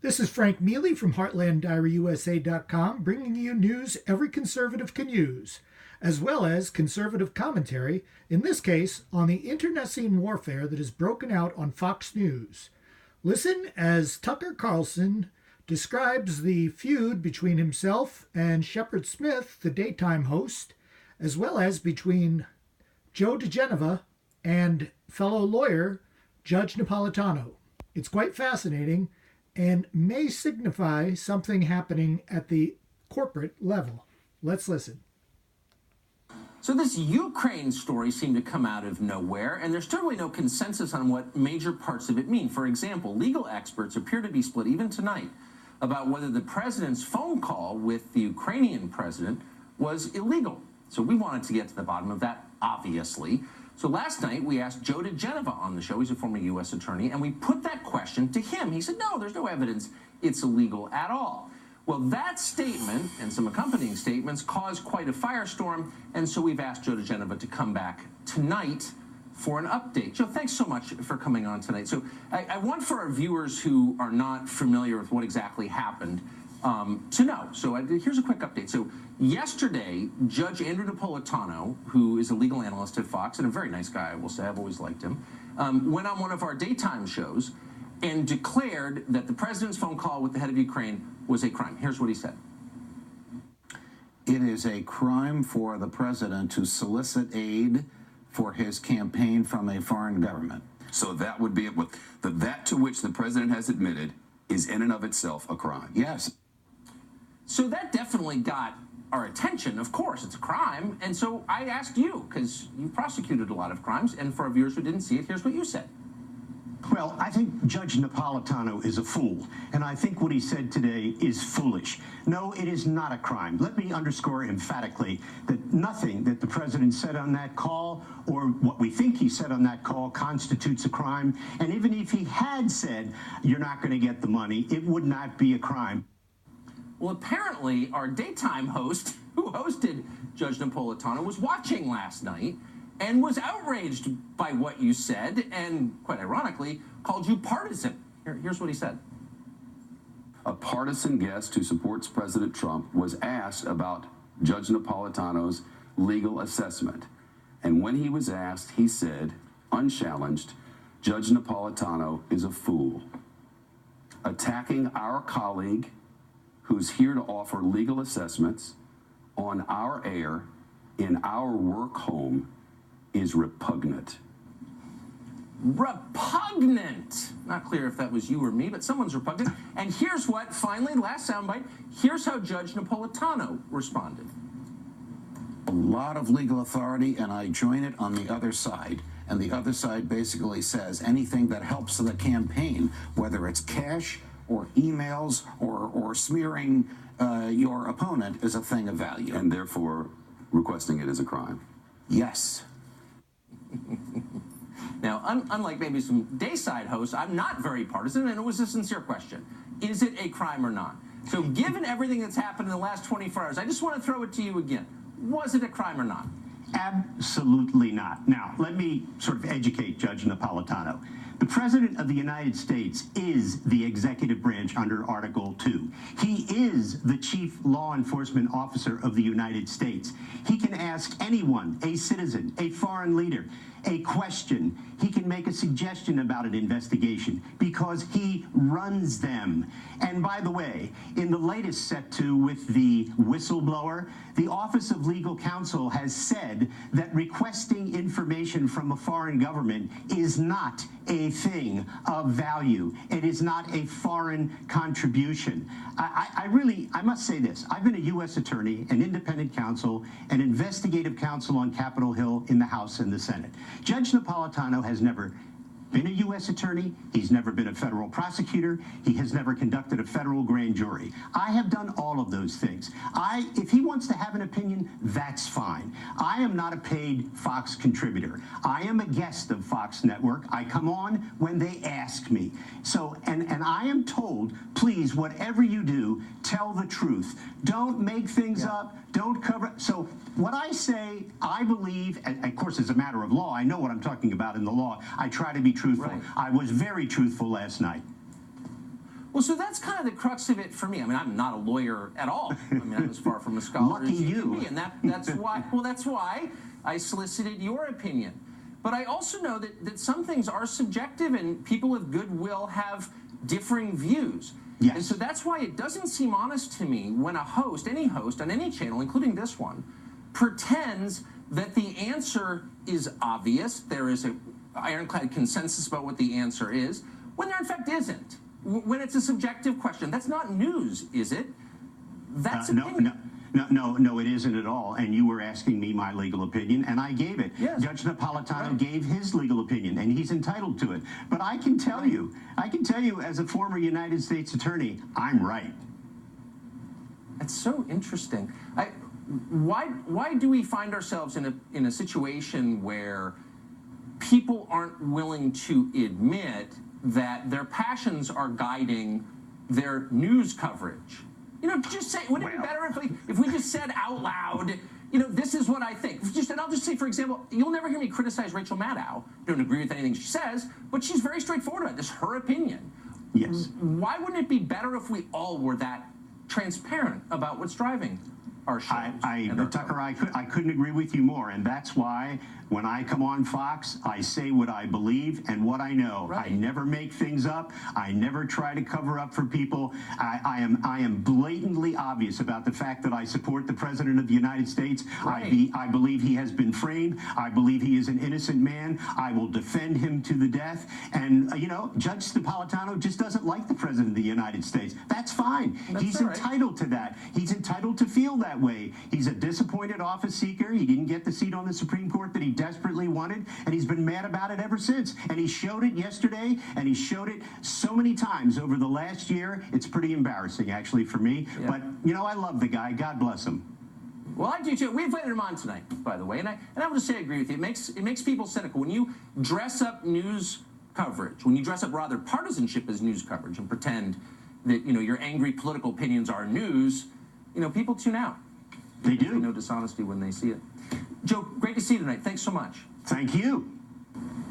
This is Frank Mealy from HeartlandDiaryUSA.com, bringing you news every conservative can use, as well as conservative commentary, in this case on the internecine warfare that has broken out on Fox News. Listen as Tucker Carlson describes the feud between himself and Shepard Smith, the daytime host, as well as between Joe DiGenova and fellow lawyer Judge Napolitano. It's quite fascinating and may signify something happening at the corporate level. Let's listen. So this Ukraine story seemed to come out of nowhere, and there's still really no consensus on what major parts of it mean. For example, legal experts appear to be split even tonight about whether the president's phone call with the Ukrainian president was illegal. So we wanted to get to the bottom of that, obviously. So last night, we asked Joe DiGenova on the show. He's a former U.S. attorney, and we put that question to him. He said, no, there's no evidence it's illegal at all. Well, that statement and some accompanying statements caused quite a firestorm, and so we've asked Joe DiGenova to come back tonight for an update. Joe, thanks so much for coming on tonight. So I want for our viewers who are not familiar with what exactly happened to know. So here's a quick update. So yesterday, Judge Andrew Napolitano, who is a legal analyst at Fox, and a very nice guy, I will say, I've always liked him, went on one of our daytime shows and declared that the president's phone call with the head of Ukraine was a crime. Here's what he said. It is a crime for the president to solicit aid for his campaign from a foreign government. So that would be it. That to which the president has admitted is in and of itself a crime. Yes. So that definitely got our attention. Of course, it's a crime. And so I asked you, because you prosecuted a lot of crimes, and for our viewers who didn't see it, here's what you said. Well, I think Judge Napolitano is a fool, and I think what he said today is foolish. No, it is not a crime. Let me underscore emphatically that nothing that the president said on that call, or what we think he said on that call, constitutes a crime. And even if he had said, you're not going to get the money, it would not be a crime. Well, apparently, our daytime host, who hosted Judge Napolitano, was watching last night and was outraged by what you said, and quite ironically, called you partisan. Here's what he said. A partisan guest who supports President Trump was asked about Judge Napolitano's legal assessment. And when he was asked, he said, unchallenged, Judge Napolitano is a fool. Attacking our colleague who's here to offer legal assessments on our air in our work home is repugnant. Repugnant! Not clear if that was you or me, but someone's repugnant. And here's what, finally, last soundbite, here's how Judge Napolitano responded. A lot of legal authority, and I join it on the other side. And the other side basically says anything that helps the campaign, whether it's cash or emails or smearing your opponent, is a thing of value. And therefore, requesting it is a crime. Yes. Now, unlike maybe some dayside hosts, I'm not very partisan, and it was a sincere question. Is it a crime or not? So given everything that's happened in the last 24 hours, I just want to throw it to you again. Was it a crime or not? Absolutely not. Now, let me sort of educate Judge Napolitano. The President of the United States is the executive branch under Article 2. He is the chief law enforcement officer of the United States. He can ask anyone, a citizen, a foreign leader, a question. He can make a suggestion about an investigation because he runs them. And by the way, in the latest set to with the whistleblower, the Office of Legal Counsel has said that requesting information from a foreign government is not a thing of value. It is not a foreign contribution. I must say this. I've been a U.S. attorney, an independent counsel, an investigative counsel on Capitol Hill in the House and the Senate. Judge Napolitano has never been a U.S. attorney. He's never been a federal prosecutor. He has never conducted a federal grand jury. I have done all of those things. If he wants to have an opinion, that's fine. I am not a paid Fox contributor. I am a guest of Fox Network. I come on when they ask me. So, and I am told, please, whatever you do, tell the truth. Don't make things up. Don't cover. So what I say, I believe, and of course, as a matter of law, I know what I'm talking about in the law. I try to be truthful. Right. I was very truthful last night. Well, so that's kind of the crux of it for me. I mean, I'm not a lawyer at all. I mean, I'm as far from a scholar Lucky as you can you. be, and that's why. Well, that's why I solicited your opinion. But I also know that some things are subjective, and people of goodwill have differing views. Yes. And so that's why it doesn't seem honest to me when a host, any host on any channel, including this one, pretends that the answer is obvious. There is an ironclad consensus about what the answer is, when there in fact isn't. When it's a subjective question. That's not news, is it? That's opinion. No, it isn't at all. And you were asking me my legal opinion, and I gave it. Yes. Judge Napolitano gave his legal opinion, and he's entitled to it. But I can tell you, as a former United States attorney, I'm right. That's so interesting. Why do we find ourselves in a situation where people aren't willing to admit that their passions are guiding their news coverage? You know, just say, wouldn't it be better if we just said out loud, you know, this is what I think. And I'll just say, for example, you'll never hear me criticize Rachel Maddow. Don't agree with anything she says, but she's very straightforward about this, her opinion. Yes. Why wouldn't it be better if we all were that transparent about what's driving our shows? Tucker, I couldn't agree with you more, and that's why when I come on Fox, I say what I believe and what I know. Right. I never make things up. I never try to cover up for people. I am blatantly obvious about the fact that I support the President of the United States. Right. I believe he has been framed. I believe he is an innocent man. I will defend him to the death. And, you know, Judge Napolitano just doesn't like the President of the United States. That's fine. He's entitled to that. He's entitled to feel that way. He's a disappointed office seeker. He didn't get the seat on the Supreme Court that he desperately wanted, and he's been mad about it ever since. And he showed it yesterday, and he showed it so many times over the last year. It's pretty embarrassing, actually, for me. Yeah. But, you know, I love the guy. God bless him. Well, I do too. We invited him on tonight, by the way, and I would just say I agree with you. It makes people cynical when you dress up news coverage, when you dress up rather partisanship as news coverage, and pretend that, you know, your angry political opinions are news. You know, people tune out. They do. They know dishonesty when they see it. Joe, great to see you tonight. Thanks so much. Thank you.